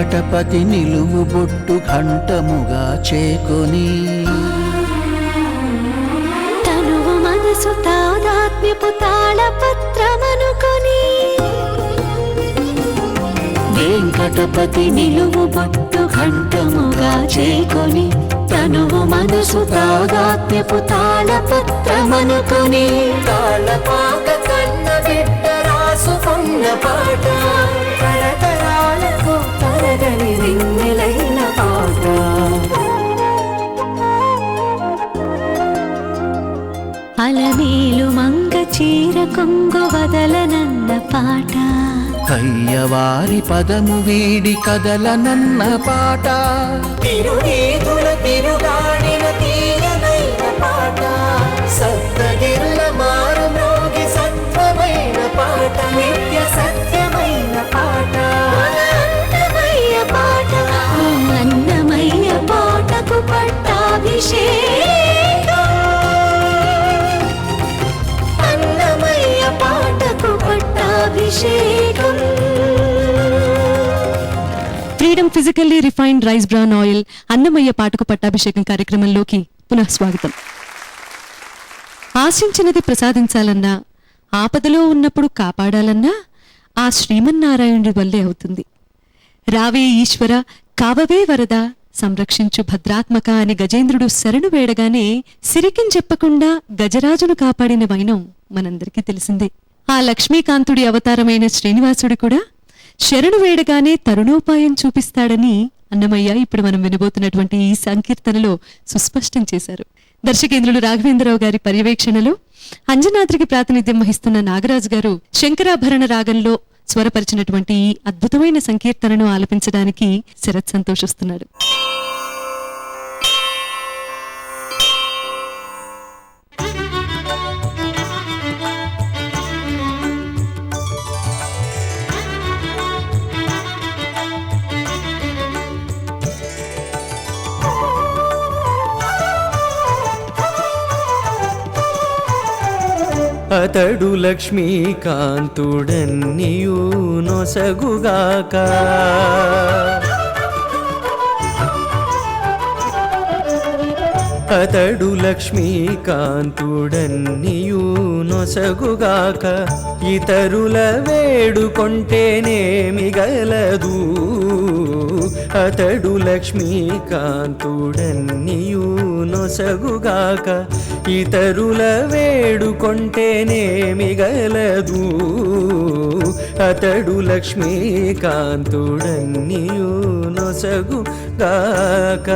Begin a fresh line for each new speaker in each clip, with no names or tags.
వెంకటపతి నిలువు బొట్టు ఘంటముగా చేకొని
తనువు మనసు తాదాత్మ్యపు తాళపత్రమనుకొని వెంకటపతి నిలువు బొట్టు ఘంటముగా చేకొని తనువు మనసు తాదాత్మ్యపు తాళపత్రమనుకొని తాళపాక కన్న బిడ్డ రాసుకున్న పాట తరతరాలకు తరగని వెన్నెలైన పాట అలమేలు మంగ చీర కొంగు వదలనన్న పాట
కయ్యవారి పదము వీడి కదలనన్న పాట
తిరునీతుల తిరుగాడిన తీయనైన పాట సప్తగిరుల మారు మ్రోగి సత్వమైన పాట నిత్య సత్యమైన పాట అన్నమయ్య పాట అన్నమయ్య పాటకు పట్టాభిషేకం అన్నమయ్య పాటకు పట్టాభిషేకం.
Freedom physically refined rice bran oil Annamayya పాటకు పట్టాభిషేకం కార్యక్రమంలోకి పునః స్వాగతం. ఆశించినది ప్రసాదించాలన్నా, ఆపదలో ఉన్నప్పుడు కాపాడాలన్నా ఆ శ్రీమన్నారాయణుడి వల్లే అవుతుంది. రావే ఈశ్వర కావవే వరద సంరక్షించు భద్రాత్మక అని గజేంద్రుడు శరణు వేడగానే సిరికిం చెప్పకుండా గజరాజును కాపాడిన వైనం మనందరికీ తెలిసిందే. ఆ లక్ష్మీకాంతుడి అవతారమైన శ్రీనివాసుడు కూడా శరణు వేడగానే తరుణోపాయం చూపిస్తాడని అన్నమయ్య ఇప్పుడు మనం వినబోతున్నటువంటి ఈ సంకీర్తనలో సుస్పష్టం చేశారు. దర్శకేంద్రులు రాఘవేంద్రరావు గారి పర్యవేక్షణలో అంజనాద్రికి ప్రాతినిధ్యం వహిస్తున్న నాగరాజు గారు శంకరాభరణ రాగంలో స్వరపరిచినటువంటి ఈ అద్భుతమైన సంకీర్తనను ఆలపించడానికి శరత్ సంతోషిస్తున్నాడు.
అతడు లక్ష్మీకాంతుడన్నియు నొసగుగాక అతడు లక్ష్మీకాంతుడన్నియు నొసగుగాక ఇతరుల వేడుకొంటేనేమి గలదు అతడు లక్ష్మీకాంతుడన్నియు నొసగుగాక ఇతరుల వేడుకొంటేనేమి గలదు అతడు లక్ష్మీకాంతుడన్నియు నొసగుగాక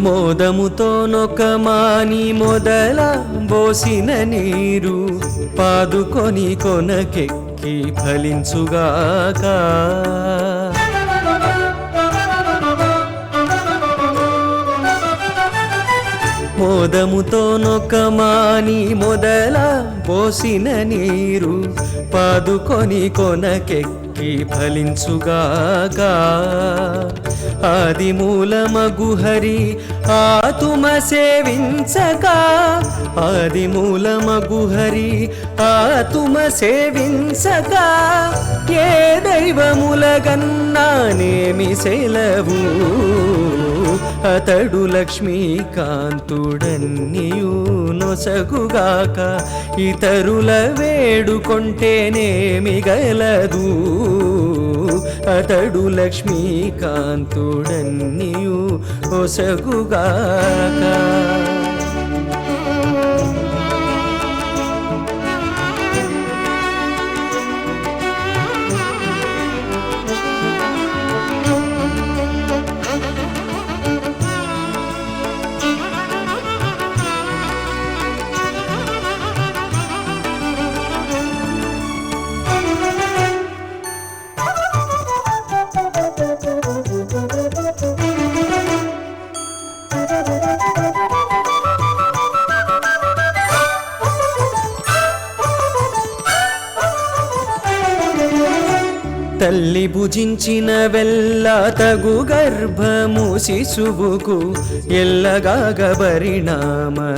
మోదముతో నొకమాని మొదల బోసిన నీరు పాదుకొని కొనకెక్కి ఫలించుగాక మోదముతో నొకమాని మొదల పోసిన నీరు పాదుకొని కొనకెక్కి ఫలించుగాక ఆది మూలమగు హరి ఆతుమ సేవించక ఆది మూలమగు హరి ఆతుమ సేవించక ఏ దైవములగన్నానేమి సెలవు అతడు లక్ష్మీకాంతుడన్నియు నొసగుగాక ఇతరుల వేడుకొంటేనేమి గలదు అతడు లక్ష్మీకాంతుడన్నియు నొసగుగాక తల్లి భుజించిన వెల్ల తగు గర్భము శిశువుకు ఎల్లగాగ పరిణామమిచ్చుగాక.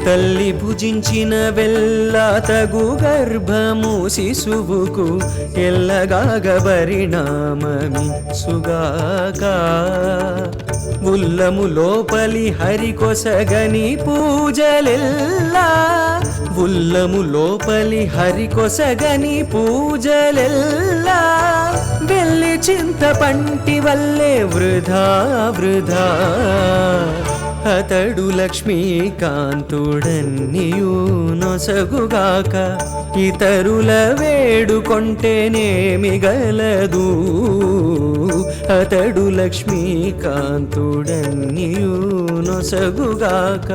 తల్లి భుజించిన వెల్ల తగు గర్భము శిశువుకు ఎల్లగాగ పరిణామమిచ్చుగాక. ఉల్లము లోపలి హరికొసగని పూజలెల్లా, ఉల్లము లోపలి హరికొసగని పూజలెల్లా, వెళ్ళి చింతపంటి వల్లే వృధా వృధా. అతడు లక్ష్మీకాంతుడన్నియు నొసగుగాక, ఇతరుల వేడుకొంటేనేమి గలదు. అతడు లక్ష్మీకాంతుడన్నియు నొసగుగాక.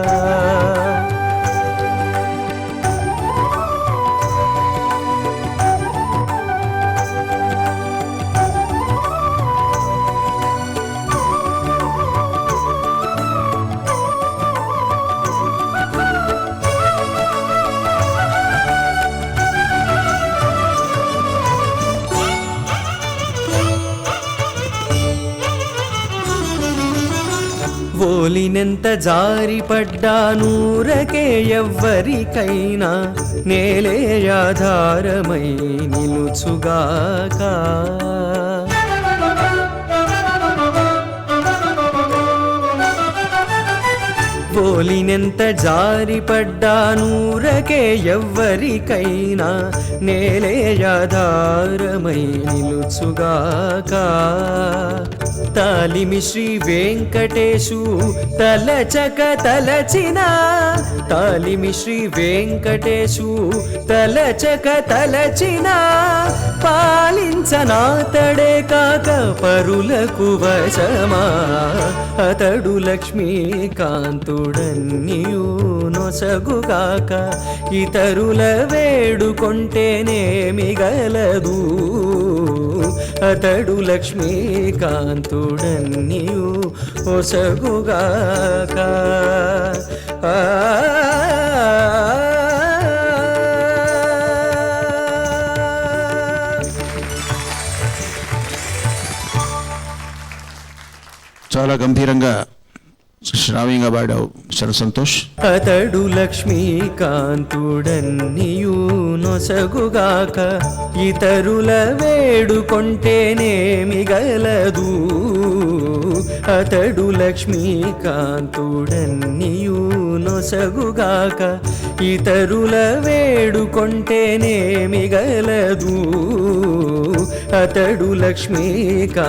ఓలినెంత జారిపడ్డా నూరకే ఎవ్వరికైనా నేలే ఆధారమై నిలుచుగాక. ఓలినెంత జారిపడ్డా నూరకే ఎవ్వరికైనా నేలే ఆధారమై నిలుచుగాక. తాలిమి శ్రీ వెంకటేశు తలచక తలచిన, తాలిమి శ్రీ వెంకటేశు తలచక తలచిన, పాలించనాతడే కాక పరులకు వశమా. అతడు లక్ష్మీకాంతుడన్నియు నొసగుగాక, ఇతరుల వేడుకొంటేనేమి గలదు. అతడు లక్ష్మీకాంతుడన్నియు ఒసగుగాక.
చాలా గంభీరంగా శ్రావ్యంగా పాడావు, చాలా సంతోష్.
అతడు లక్ష్మీకాంతుడన్నియు నొసగుగాక, ఇతరుల వేడుకొంటేనేమి గలదు. అతడు లక్ష్మీకాంతుడన్నియు నొసగుగాక, ఇతరుల వేడుకొంటేనేమి గలదు. అతడు లక్ష్మీకాంతుడన్నియు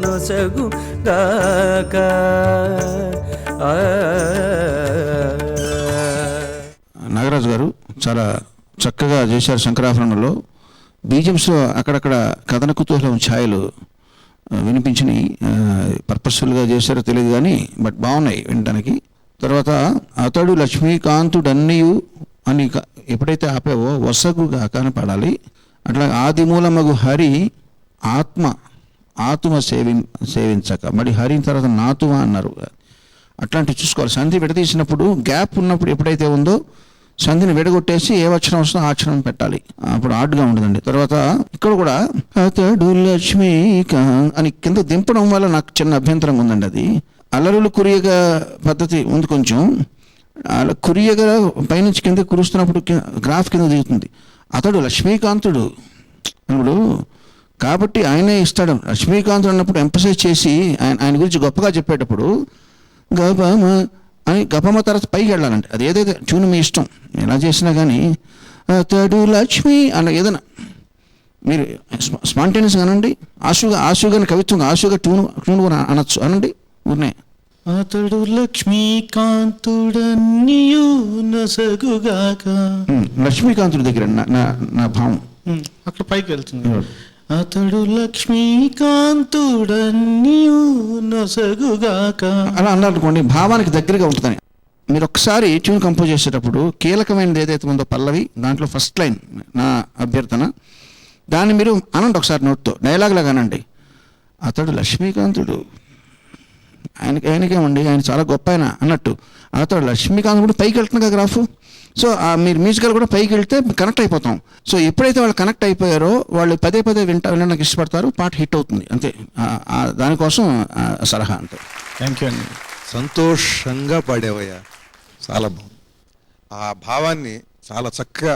నొసగుగాక.
నాగరాజు గారు చాలా చక్కగా చేశారు. శంకరాభరణంలో బీజమ్స్లో అక్కడక్కడ కథన కుతూహలం ఛాయలు వినిపించినాయి. పర్పస్ఫుల్గా చేశారో తెలియదు కానీ బట్ బాగున్నాయి వినడానికి. తర్వాత అతడు లక్ష్మీకాంతుడన్నియు అని ఎప్పుడైతే ఆపావో వసగుగాక అని పాడాలి. అట్లా ఆదిమూలమగు హరి ఆత్మ సేవించక, మరి హరి తర్వాత నాతుమ అన్నారు. అట్లాంటివి చూసుకోవాలి. సంధి విడదీసినప్పుడు గ్యాప్ ఉన్నప్పుడు ఎప్పుడైతే ఉందో సంధిని విడగొట్టేసి ఏ అక్షరం వస్తుందో ఆ అక్షరం పెట్టాలి, అప్పుడు ఆడ్గా ఉండదండి. తర్వాత ఇక్కడ కూడా అతడు లక్ష్మీకాంత్ అని కింద దింపడం వల్ల నాకు చిన్న అభ్యంతరంగా ఉందండి. అది అల్లరులు కురియగా పద్ధతి ఉంది కొంచెం, అలా కురియగా పైనుంచి కింద కురుస్తున్నప్పుడు గ్రాఫ్ కింద దిగుతుంది. అతడు లక్ష్మీకాంతుడు అప్పుడు కాబట్టి ఆయనే ఇస్తాడు. లక్ష్మీకాంతుడు అన్నప్పుడు ఎంపసైజ్ చేసి ఆయన గురించి గొప్పగా చెప్పేటప్పుడు గపమ అని గపమ తర్వాత పైకి వెళ్ళాలండి. అది ఏదైతే ట్యూన్ మీ ఇష్టం ఎలా చేసినా కానీ అతడు లక్ష్మి అన్న ఏదైనా మీరు స్పాంటేనియస్గా అనండి. ఆశుగా కవిత్వం ఆశుగా ట్యూన్ కూడా అనొచ్చు అనండి. ఊరినే
అతడు లక్ష్మీకాంతుడన్నియు నొసగుగాక.
లక్ష్మీకాంతుడి దగ్గర నా భావం
అక్కడ పైకి వెళ్తుంది. అతడు లక్ష్మీకాంతుడన్నియు నొసగుగాక
అలా అన్నారనుకోండి, భావానికి దగ్గరగా ఉంటుందని. మీరు ఒకసారి ట్యూన్ కంపోజ్ చేసేటప్పుడు కీలకమైనది ఏదైతే ఉందో పల్లవి, దాంట్లో ఫస్ట్ లైన్ నా అభ్యర్థన, దాన్ని మీరు అనండి ఒకసారి నోట్తో, డైలాగ్ లాగా అనండి. అతడు లక్ష్మీకాంతుడు ఆయనకేమండి, ఆయన చాలా గొప్ప ఆయన అన్నట్టు. అతడు లక్ష్మీకాంత్ కూడా పైకి వెళ్తున్నా గ్రాఫ్. సో మీరు మ్యూజికల్ కూడా పైకి వెళ్తే కనెక్ట్ అయిపోతాం. సో ఎప్పుడైతే వాళ్ళు కనెక్ట్ అయిపోయారో వాళ్ళు పదే వినడానికి ఇష్టపడతారు, పాట హిట్ అవుతుంది అంతే. దానికోసం సలహా అంతే.
థ్యాంక్ యూ అండి.
సంతోషంగా పాడేవయ్యా, చాలా బాగుంది. ఆ భావాన్ని చాలా చక్కగా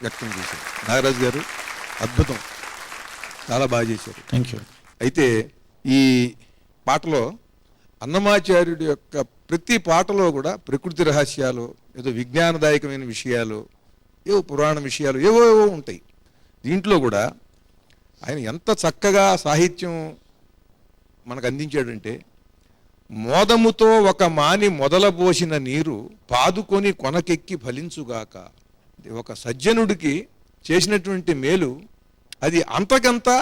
వ్యక్తం చేశారు నాగరాజు గారు, అద్భుతం, చాలా బాగా చేశారు.
Thank you.
అయితే ఈ పాటలో అన్నమాచార్యుడి యొక్క ప్రతి పాటలో కూడా ప్రకృతి రహస్యాలు, ఏదో విజ్ఞానదాయకమైన విషయాలు, ఏవో పురాణ విషయాలు ఏవో ఉంటాయి. దీంట్లో కూడా ఆయన ఎంత చక్కగా సాహిత్యం మనకు అందించాడంటే, మోదముతో ఒక మాని మొదలబోసిన నీరు పాదుకొని కొనకెక్కి ఫలించుగాక. ఒక సజ్జనుడికి చేసినటువంటి మేలు అది అంతకంతా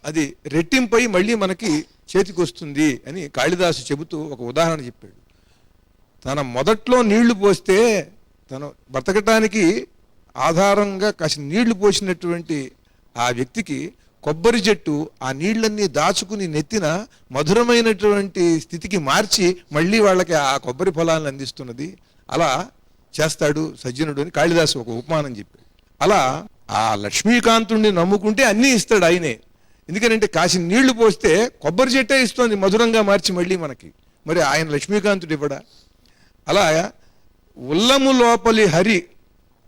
అది రెట్టింపై మళ్ళీ మనకి చేతికి వస్తుంది అని కాళిదాసు చెబుతూ ఒక ఉదాహరణ చెప్పాడు. తన మొదట్లో నీళ్లు పోస్తే తను బ్రతకటానికి ఆధారంగా కాసి నీళ్లు పోసినటువంటి ఆ వ్యక్తికి కొబ్బరి చెట్టు ఆ నీళ్లన్నీ దాచుకుని నెత్తిన మధురమైనటువంటి స్థితికి మార్చి మళ్ళీ వాళ్ళకి ఆ కొబ్బరి ఫలాలను అందిస్తున్నది. అలా చేస్తాడు సజ్జనుడు అని కాళిదాసు ఒక ఉపమానం చెప్పాడు. అలా ఆ లక్ష్మీకాంతుడిని నమ్ముకుంటే అన్నీ ఇస్తాడు ఆయనే. ఎందుకంటే కాసి నీళ్లు పోస్తే కొబ్బరి చెట్టే ఇస్తుంది మధురంగా మార్చి మళ్ళీ మనకి. మరి ఆయన లక్ష్మీకాంతుడు ఇవ్వడా? అలా ఉల్లము లోపలి హరి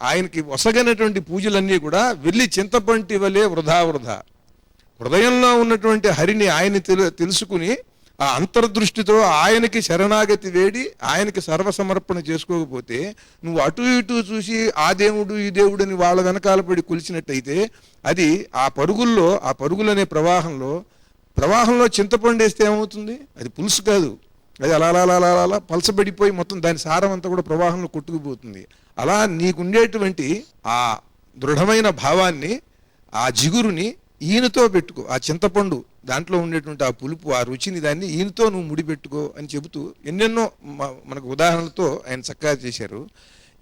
ఆయనకి వసగనటువంటి పూజలన్నీ కూడా వెళ్ళి చింతపంటి వలె వృధా. హృదయంలో ఉన్నటువంటి హరిని ఆయన తెలుసుకుని ఆ అంతర్దృష్టితో ఆయనకి శరణాగతి వేడి ఆయనకి సర్వసమర్పణ చేసుకోకపోతే నువ్వు అటు ఇటు చూసి ఆ దేవుడు ఈ దేవుడు అని వాళ్ళ వెనకాల పడి కొలిచినట్టయితే అది ఆ పరుగులనే ప్రవాహంలో చింతపండు వేస్తే ఏమవుతుంది? అది పులుసు కాదు, అది అలా పలసబడిపోయి మొత్తం దాని సారం అంతా కూడా ప్రవాహంలో కొట్టుకుపోతుంది. అలా నీకుండేటువంటి ఆ దృఢమైన భావాన్ని, ఆ జిగురుని ఈయనతో పెట్టుకో. ఆ చింతపండు దాంట్లో ఉండేటువంటి ఆ పులుపు, ఆ రుచిని దాన్ని ఈయనతో నువ్వు ముడిపెట్టుకో అని చెబుతూ ఎన్నెన్నో మనకు ఉదాహరణలతో ఆయన చక్కగా చేశారు.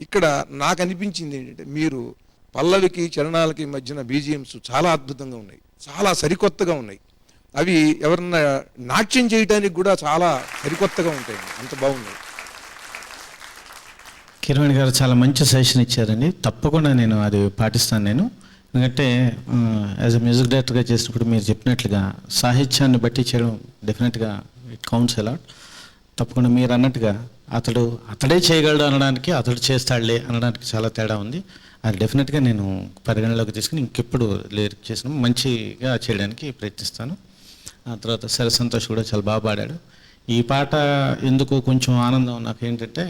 ఇక్కడ నాకు అనిపించింది ఏంటంటే, మీరు పల్లవికి చరణాలకి మధ్యన బీజిఎమ్స్ చాలా అద్భుతంగా ఉన్నాయి, చాలా సరికొత్తగా ఉన్నాయి. అవి ఎవరన్నా నాట్యం చేయడానికి కూడా చాలా సరికొత్తగా ఉంటాయి, అంత బాగున్నాయి.
కిరణ్ గారు చాలా మంచి సజెషన్ ఇచ్చారండి. తప్పకుండా నేను అది పాటిస్తాను. ఎందుకంటే యాజ్ అ మ్యూజిక్ డైరెక్టర్గా చేసినప్పుడు మీరు చెప్పినట్లుగా సాహిత్యాన్ని బట్టి చేయడం డెఫినెట్గా ఇట్ కౌంట్స్ అలాట్. తప్పకుండా మీరు అన్నట్టుగా అతడే చేయగలడు అనడానికి అతడు చేస్తాడులే అనడానికి చాలా తేడా ఉంది. అది డెఫినెట్గా నేను పరిగణలోకి తీసుకుని ఇంకెప్పుడు లిరిక్ చేసిన మంచిగా చేయడానికి ప్రయత్నిస్తాను. ఆ తర్వాత సరే సంతోష్ కూడా చాలా బాగా పాడాడు. ఈ పాట ఎందుకు కొంచెం ఆనందం నాకు ఏంటంటే,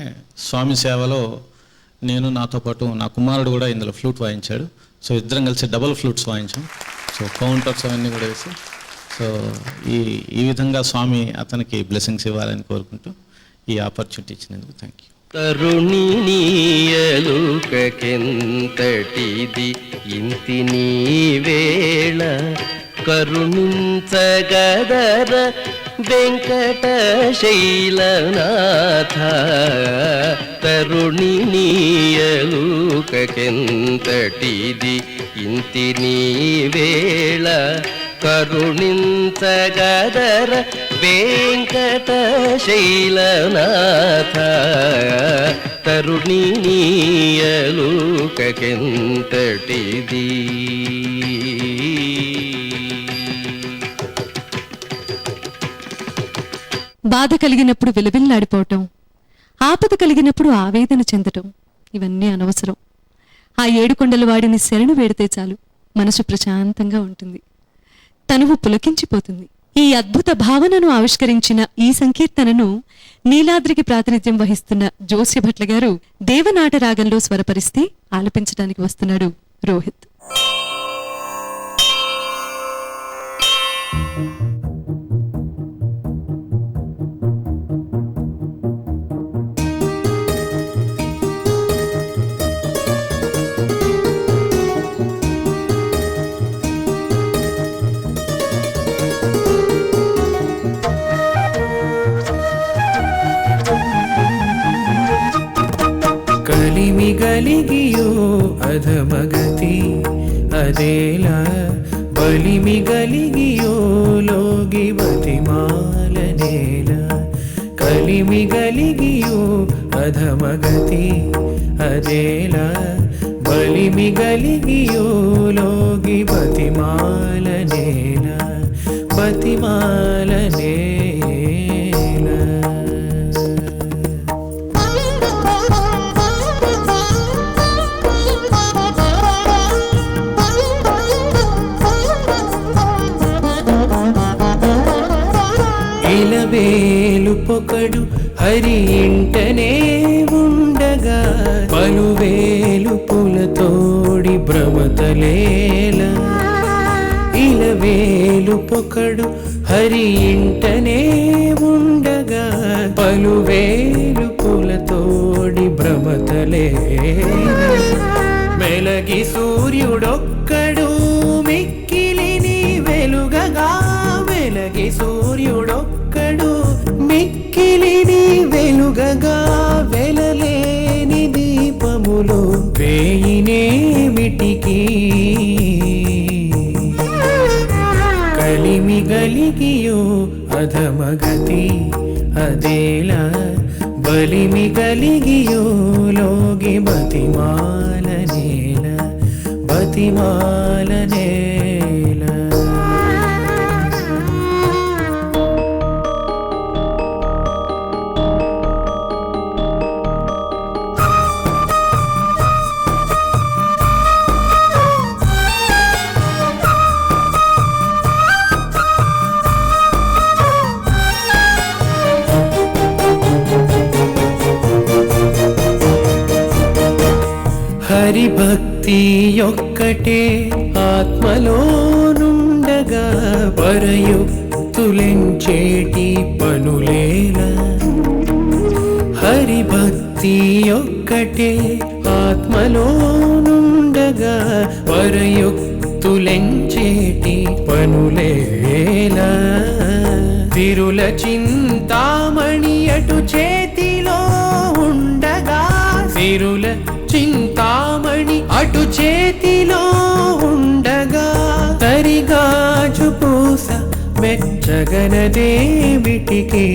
స్వామి సేవలో నేను నాతో పాటు నా కుమారుడు కూడా ఇందులో ఫ్లూట్ వాయించాడు. సో ఇద్దరం కలిసి డబుల్ ఫ్లూట్స్ వాయించాం. సో కౌంటర్స్ అవన్నీ కూడా వేసి సో ఈ విధంగా స్వామి అతనికి బ్లెస్సింగ్స్ ఇవ్వాలని కోరుకుంటూ ఈ ఆపర్చునిటీ ఇచ్చినందుకు థ్యాంక్ యూ.
తరుణి నీయలుకెంతటిది ఇంతి నీ వేళ కరుణించగదర వెంకటశైలనాథ. తరుణి నీయలుకెంతటిది ఇంతి నీ వేళ కరుణించగదర వెంకటశైలనాథ. తరుణి నీయలుకెంతటిది.
బాధ కలిగినప్పుడు విలవిల్లాడిపోవటం, ఆపద కలిగినప్పుడు ఆవేదన చెందటం ఇవన్నీ అనవసరం. ఆ ఏడుకొండల వాడిని శరణు వేడితే చాలు మనసు ప్రశాంతంగా ఉంటుంది, తనువు పులకించిపోతుంది. ఈ అద్భుత భావనను ఆవిష్కరించిన ఈ సంకీర్తనను నీలాద్రికి ప్రాతినిధ్యం వహిస్తున్న జోస్య భట్ల గారు దేవనాట రాగంలో స్వరపరిస్తే ఆలపించడానికి వస్తున్నాడు రోహిత్.
కలిమిగలిగియೋ అధమగతి అదేల బలిమిగలిగియో లోగి బతిమాల నేల ಬಲಿಮಿಗಲಿಗಿಯೋ ಅಧಮಗತಿ ಅದೇಲ ಬಲಿಮಿಗಲಿಗಿಯೋ ಲೋಗಿ ಬತಿಮಾಲನೇಲ ಬತಿಮಾಲನೇಲ. ఇలవేలు పొకడు హరి ఇంటనే ఉండగా పలువేలు పులతోడి భ్రమతలేల. ఇలవేలు పొకడు హరి ఇంటనే ఉండగా పలువేలు పులతోడి భ్రమతలేల. మెలగి సూర్యుడొక్కడు మిక్కిలిని వెలుగగా వెలగి సూర్యుడొక్కడు మిక్కిలిని వెలుగగా వెలలేని దీపములు వేయినేమిటికి. కలిమిగలిగియో అధమగతి అదేలా బలిమిగలిగియో లోగి బతిమాలనేల బతిమాలనేల. హరిభక్తి ఒక్కటే ఆత్మలోనుండగా పరయుక్తులెంచేటి పనులేల. హరిభక్తి ఒక్కటే ఆత్మలోనుండగా పరయుక్తులెంచేటి పనులేల. తిరుల చింతామణి అటు చేతిలో ఉండగా తిరుల చింతామణి అటు చేతిలో ఉండగా తరిగాజు పూస మెచ్చగనదేమిటికి.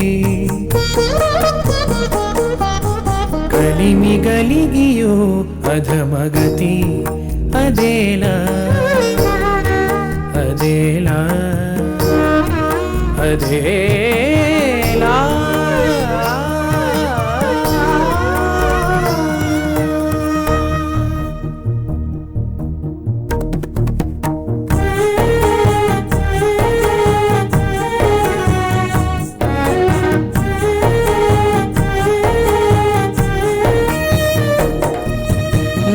కలిమిగలిగియో అధమగతి అదేలా అదేలా అదేలా.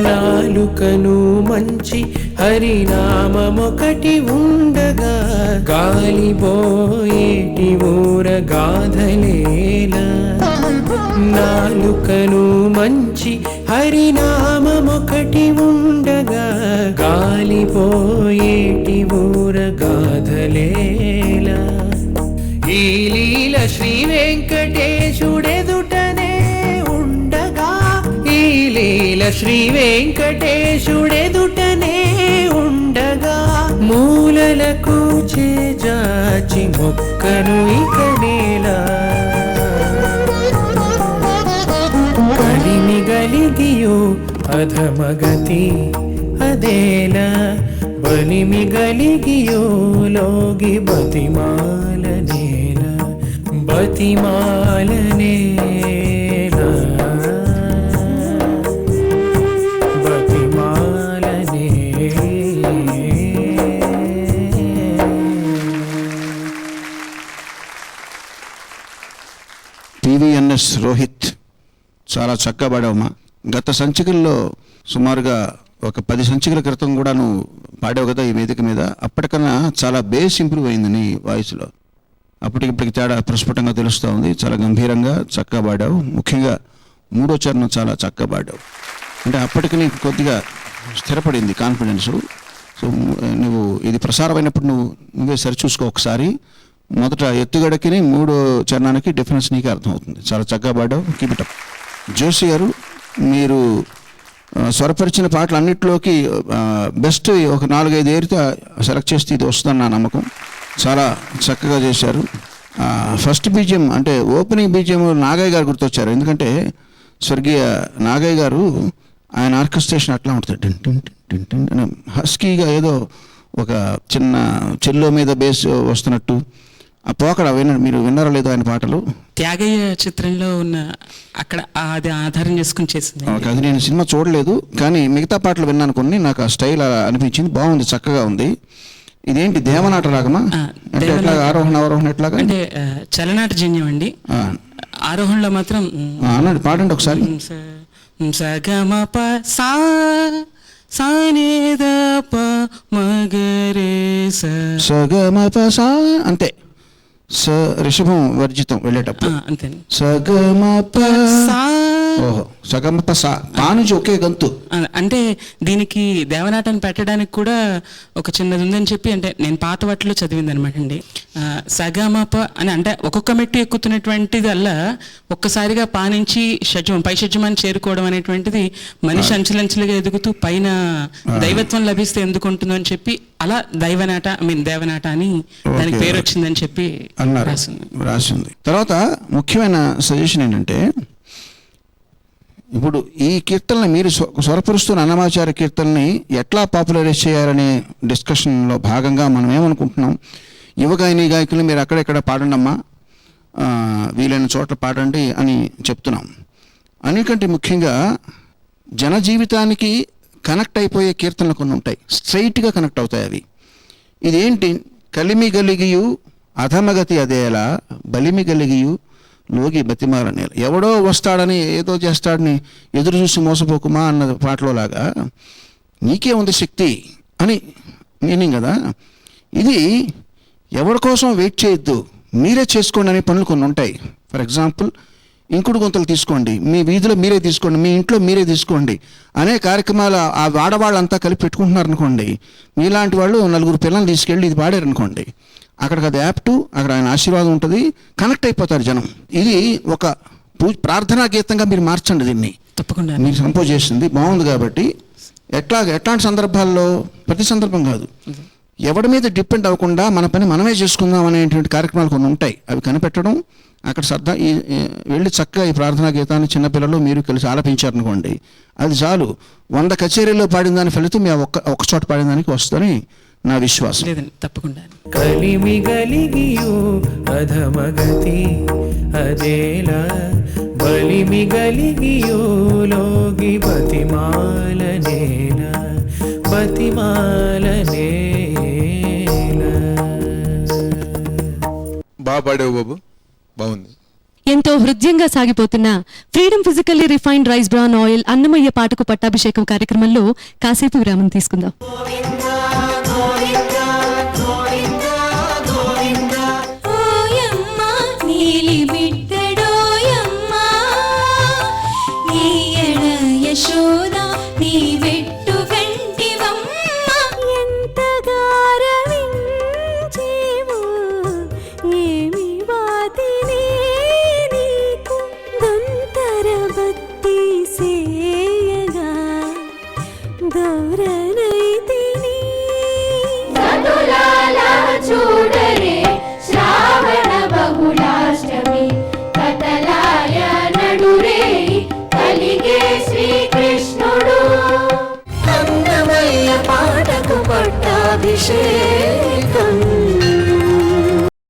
నాలుకను మంచి హరినామమొకటి ఉండగా గాలిబోయేటి ఊర గాథలేల. నాలుకను మంచి హరినామమొకటి ఉండగా గాలిబోయేటి ఊర గాథలేల. ఈ లీల శ్రీ వెంకటేశుడెదుటనే ఉండగా ఈ లీల శ్రీ వెంకటేశుడెదుటనే ఉండగా మూలలకు చేజాచి మొక్కను ఇకనేలా. కలిమిగలిగియో అధమగతి అదేలా బలిమిగలిగియో లోగి బతిమాలనేల బతిమాలనేల బతిమాలనే.
టీవీఎన్ఎస్ రోహిత్, చాలా చక్కగా పాడావమ్మా. గత సంచికల్లో సుమారుగా ఒక 10 సంచికల క్రితం కూడా నువ్వు పాడావు కదా ఈ వేదిక మీద. అప్పటికన్నా చాలా బేస్ ఇంప్రూవ్ అయింది నీ వాయిస్లో. అప్పటికిప్పటికి తేడా ప్రస్ఫుటంగా తెలుస్తూ ఉంది. చాలా గంభీరంగా చక్కగా పాడావు. ముఖ్యంగా 3వ చరణం చాలా చక్కగా పాడావు. అంటే అప్పటికి నీకు కొద్దిగా స్థిరపడింది కాన్ఫిడెన్సు. సో నువ్వు ఇది ప్రసారమైనప్పుడు నువ్వే సరిచూసుకో ఒకసారి. మొదట ఎత్తుగడకి 3వ చరణానికి డిఫరెన్స్ నీకే అర్థమవుతుంది. చాలా చక్కగా పాడావు. Keep it up. జోషి గారు, మీరు స్వరపరిచిన పాటలు అన్నింటిలోకి బెస్ట్ ఒక 4-5 ఏరితో సెలెక్ట్ చేస్తే ఇది వస్తుందని నా నమ్మకం. చాలా చక్కగా చేశారు. ఫస్ట్ బీజియం అంటే ఓపెనింగ్ బీజియం నాగయ్య గారు గుర్తొచ్చారు. ఎందుకంటే స్వర్గీయ నాగయ్య గారు ఆయన ఆర్కెస్ట్రేషన్ అట్లా ఉంటుంది, టిన్ టిన్ టిన్ టిన్ అని హస్కీగా ఏదో ఒక చిన్న చెల్లో మీద బేస్ వస్తున్నట్టు. ఆ పోకడ మీరు విన్నారో లేదో ఆయన పాటలు?
త్యాగయ్య చిత్రంలో ఉన్న అక్కడ అది ఆధారం చేసుకుని చేసింది.
అది నేను సినిమా చూడలేదు, కానీ మిగతా పాటలు విన్నాను కొన్ని. నాకు ఆ స్టైల్ అలా అనిపించింది, బాగుంది, చక్కగా ఉంది. ఇదేంటి దేవనాట రాగమా అంటే ఎట్లాగా, ఆరోహణ అవరోహణ ఎట్లాగా?
అంటే చలనాట జన్యం అండి. ఆరోహణలో మాత్రం
అన్నాడు, పాడండి ఒకసారి.
సగమప సా మగరే
సగమప సా అంతే. స రిషభం వర్జితం వెళ్ళేటప్పుడు.
అంతే.
సగమప ఓహో, సగమప సా పా నుంచి ఒకే గంతు.
అంటే దీనికి దేవనాటాన్ని పెట్టడానికి కూడా ఒక చిన్నది ఉందని చెప్పి, అంటే నేను పాత వాటిలో చదివింది అనమాట అండి. సగమప అని అంటే ఒక్కొక్క మెట్టు ఎక్కుతున్నటువంటిది అలా ఒక్కసారిగా పా నుంచి షడ్జం పై షడ్జమాన్ని చేరుకోవడం అనేటువంటిది మనిషి అంచెలంచెలుగా ఎదుగుతూ పైన దైవత్వం లభిస్తే ఎందుకు ఉంటుందో అని చెప్పి అలా దైవనాట దేవనాట అని దానికి పేరు వచ్చిందని చెప్పి
రాసింది. తర్వాత ముఖ్యమైన సజెషన్ ఏంటంటే, ఇప్పుడు ఈ కీర్తనని మీరు స్వరపరుస్తున్న అన్నమాచార్య కీర్తనని ఎట్లా పాపులరైజ్ చేయాలనే డిస్కషన్లో భాగంగా మనం ఏమనుకుంటున్నాం, యువగాయని గాయకులు మీరు అక్కడెక్కడ పాడండి అమ్మా, వీలైన చోట్ల పాడండి అని చెప్తున్నాం. అన్నికంటే ముఖ్యంగా జనజీవితానికి కనెక్ట్ అయిపోయే కీర్తనలు కొన్ని ఉంటాయి, స్ట్రైట్గా కనెక్ట్ అవుతాయి అవి. ఇదేంటి, కలిమి గలిగియు అధమగతి అదేలా బలిమి గలిగియు లోగి బతిమాలనేల. ఎవడో వస్తాడని ఏదో చేస్తాడని ఎదురు చూసి మోసపోకుమా అన్న పాటలో లాగా నీకే ఉంది శక్తి అని మీనింగ్ కదా. ఇది ఎవరి కోసం వెయిట్ చేయొద్దు, మీరే చేసుకోండి అనే పనులు కొన్ని ఉంటాయి. ఫర్ ఎగ్జాంపుల్, ఇంకుడు గుంతలు తీసుకోండి, మీ వీధిలో మీరే తీసుకోండి, మీ ఇంట్లో మీరే తీసుకోండి అనే కార్యక్రమాలు ఆ వాడవాళ్ళంతా కలిపి పెట్టుకుంటున్నారు అనుకోండి. మీలాంటి వాళ్ళు నలుగురు పిల్లల్ని తీసుకెళ్ళి ఇది పాడారు అనుకోండి, అక్కడికి అది యాప్టు, అక్కడ ఆయన ఆశీర్వాదం ఉంటుంది, కనెక్ట్ అయిపోతారు జనం. ఇది ఒక ప్రార్థనా గీతంగా మీరు మార్చండి దీన్ని.
తప్పకుండా
మీరు కంపోజ్ చేసింది బాగుంది కాబట్టి. ఎట్లాంటి సందర్భాల్లో, ప్రతి సందర్భం కాదు, ఎవరి మీద డిపెండ్ అవ్వకుండా మన పని మనమే చేసుకుందాం అనేటువంటి కార్యక్రమాలు కొన్ని ఉంటాయి. అవి కనిపెట్టడం, అక్కడ శ్రద్ధ వెళ్ళి చక్కగా ఈ ప్రార్థనా గీతాన్ని చిన్నపిల్లలు మీరు కలిసి ఆలపించారనుకోండి, అది చాలు. 100 కచేరీలో పాడిన దాని ఫలితం మీ ఒక్క చోట పాడిన దానికి వస్తుందని నా విశ్వాసం.
తప్పకుండా.
కలిమి గలిగియు అధమగతి అదేలా బలిమి గలిగియు లోగి బతిమాలనేల
బాగా పాడావు బాబు, బాగుంది.
ఎంతో హృదయంగా సాగిపోతున్న freedom physically refined rice bran oil Annamayya పాటకు పట్టాభిషేకం కార్యక్రమంలో కాసేపు విరామం తీసుకుందాం.
చూడరే శ్రావణ బహుళాష్టమి కథలాయ నడురే కలిగే శ్రీకృష్ణుడు. అన్నమయ్య పాటకు పట్టాభిషేకం.